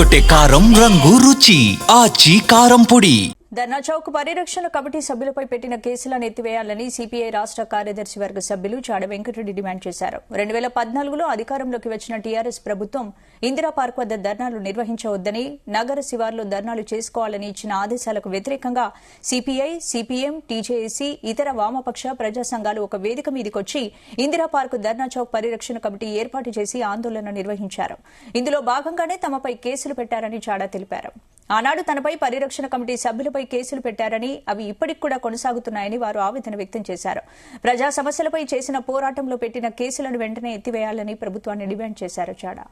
కొట్టే కారం రంగు రుచి ఆచి కారం పొడి. ధర్నా చౌక్ పరిరక్షణ కమిటీ సభ్యులపై పెట్టిన కేసులను ఎత్తివేయాలని సిపిఐ రాష్ట్ర కార్యదర్శి వర్గ సభ్యులు చాడ వెంకటరెడ్డి డిమాండ్ చేశారు. 2014లో అధికారంలోకి వచ్చిన టీఆర్ఎస్ ప్రభుత్వం ఇందిరా పార్క్ వద్ద ధర్నాలు నిర్వహించవద్దని, నగర శివార్లో ధర్నాలు చేసుకోవాలని ఇచ్చిన ఆదేశాలకు వ్యతిరేకంగా సిపిఐ, సిపిఎం, టీజేఏసీ, ఇతర వామపక్ష ప్రజా సంఘాలు ఒక వేదిక మీదకొచ్చి ఇందిరా పార్క్ ధర్నా చౌక్ పరిరక్షణ కమిటీ ఏర్పాటు చేసి ఆందోళన నిర్వహించారు. ఇందులో భాగంగానే తమపై కేసులు పెట్టారని చాడా తెలిపారు. ఆనాడు తనపై పరిరక్షణ కమిటీ సభ్యులపై కేసులు పెట్టారని, అవి ఇప్పటికి కూడా కొనసాగుతున్నాయని వారు ఆవేదన వ్యక్తం చేశారు. ప్రజా సమస్యలపై చేసిన పోరాటంలో పెట్టిన కేసులను వెంటనే ఎత్తివేయాలని ప్రభుత్వాన్ని డిమాండ్ చేశారు. చాడా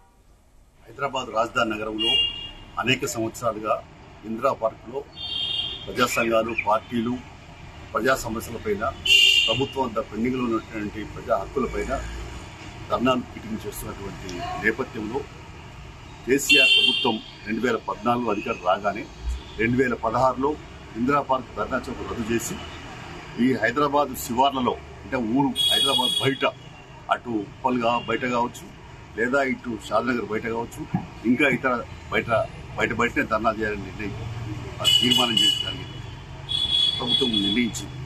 హైదరాబాద్ రాజధాని నగరంలో అనేక సంవత్సరాలుగా ఇందిరా పార్కులో ప్రజా సంఘాలు, పార్టీలు ప్రజా సమస్యలపైన, ప్రభుత్వం అంతా పెండింగ్లో ఉన్నటువంటి ప్రజా హక్కులపైన ధర్నాలు మీటింగ్ చేస్తున్నటువంటి నేపథ్యంలో కేసీఆర్ ప్రభుత్వం 2014 అధికారం రాగానే 2016లో ఇందిరా పార్క్ ధర్నా చౌక్ రద్దు చేసి ఈ హైదరాబాద్ శివార్లలో, అంటే ఊరు హైదరాబాద్ బయట, అటు ఉప్పల్గా బయట కావచ్చు, లేదా ఇటు షాద్నగర్ బయట కావచ్చు, ఇంకా ఇతర బయటనే ధర్నా చేయాలని తీర్మానం చేసి ప్రభుత్వం నిర్ణయించింది.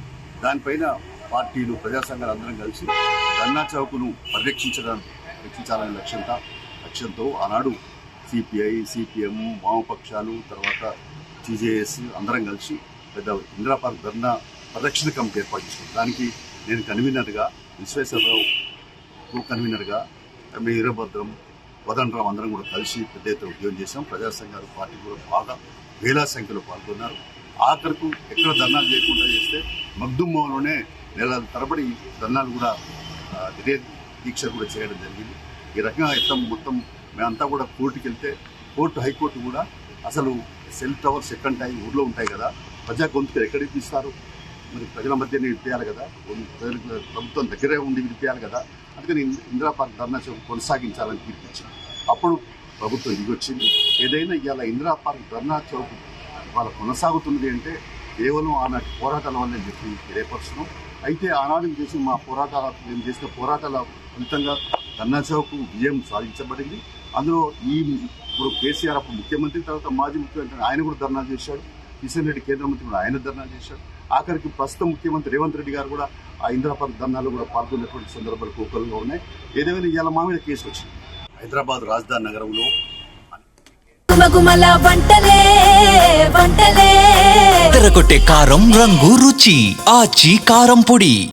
దానిపైన పార్టీలు, ప్రజా సంఘాలు అందరం కలిసి ధర్నా చౌక్ను రక్షించాలనే లక్ష్యంతో ఆనాడు సిపిఐ, సిపిఎం, వామపక్షాలు, తర్వాత టీజేఎస్ అందరం కలిసి పెద్ద ఇందిరా పార్క్ ధర్నా పరిరక్షణ కమిటీ ఏర్పాటు చేశారు. దానికి నేను కన్వీనర్గా, విశ్వేశ్వరరావు కో కన్వీనర్గా, వీరభద్రం, వదనరావు అందరం కూడా కలిసి పెద్ద ఎత్తున ఉద్యోగం చేశాం. ప్రజా సంఘాలు, పార్టీ కూడా బాగా వేల సంఖ్యలో పాల్గొన్నారు. ఆఖరకు ఎక్కడ ధర్నాలు చేయకుండా చేస్తే మగ్దుమ్మలోనే నెలల తరబడి ధర్నాలు కూడా దీక్ష కూడా చేయడం జరిగింది. ఈ రకంగా మొత్తం మేమంతా కూడా కోర్టుకి వెళ్తే హైకోర్టు కూడా అసలు సెల్ టవర్ సెకండ్ టైం ఊర్లో ఉంటాయి కదా, ప్రజా గొంతుకు ఎక్కడికి తీస్తారు, మరి ప్రజల మధ్యనే వినిపించాలి కదా, ప్రజలకు ప్రభుత్వం దగ్గరే ఉండి వినిపించాలి కదా, అందుకని ఇందిరా పార్క్ ధర్నా చౌక్ కొనసాగించాలని తీర్పిచ్చింది. అప్పుడు ప్రభుత్వం దిగొచ్చింది. ఏదైనా ఇవాళ ఇందిరా పార్క్ ధర్నా చౌక్ వాళ్ళ కొనసాగుతున్నది అంటే కేవలం ఆనాటి పోరాటాల వల్ల చెప్పి తెలియపరుస్తున్నాం. అయితే ఆనాడు మేము చేసిన పోరాటాల ఫలితంగా ధర్నా చౌక్ విజయం సాధించబడింది. అందులో ఇప్పుడు కేసీఆర్ అప్పుడు ముఖ్యమంత్రి, తర్వాత మాజీ ముఖ్యమంత్రి ఆయన కూడా ధర్నా చేశాడు. కిషన్ రెడ్డి కేంద్ర మంత్రి కూడా ఆయన ధర్నా చేశాడు. ఆఖరికి ప్రస్తుతం ముఖ్యమంత్రి రేవంత్ రెడ్డి గారు కూడా ఆ ఇందిరా పార్క్ ధర్నాలో కూడా పాల్గొన్నటువంటి సందర్భాలు కోకలుగా ఉన్నాయి. ఏదేమైనా ఇవాళ మా మీద కేసు వచ్చింది. హైదరాబాద్ రాజధాని నగరంలో కొట్టే కారం రంగు రుచి ఆచి కారం పొడి.